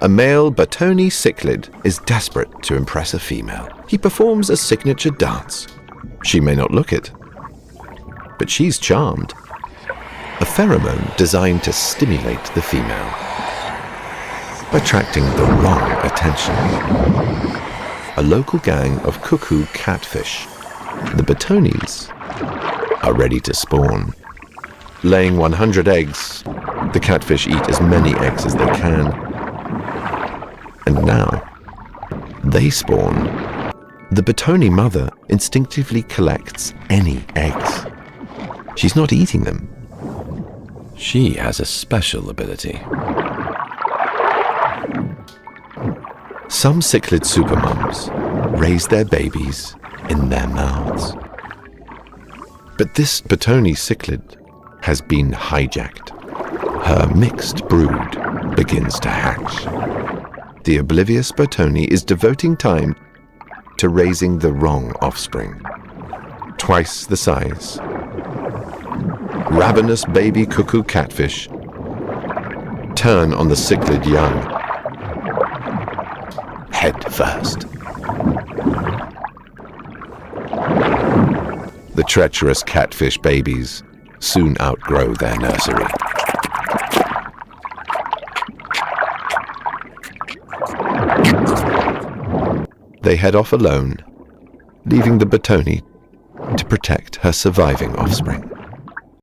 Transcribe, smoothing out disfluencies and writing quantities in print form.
A male Batoni cichlid is desperate to impress a female. He performs a signature dance. She may not look it, but she's charmed. A pheromone designed to stimulate the female by attracting the wrong attention. A local gang of cuckoo catfish, the Batonis, are ready to spawn. Laying 100 eggs, the catfish eat as many eggs as they can. And now, they spawn. The Batoni mother instinctively collects any eggs. She's not eating them. She has a special ability. Some cichlid supermoms raise their babies in their mouths. But this Batoni cichlid has been hijacked. Her mixed brood begins to hatch. The oblivious Batoni is devoting time to raising the wrong offspring. Twice the size. Ravenous baby cuckoo catfish turn on the cichlid young, head first. The treacherous catfish babies soon outgrow their nursery. They head off alone, leaving the Batoni to protect her surviving offspring.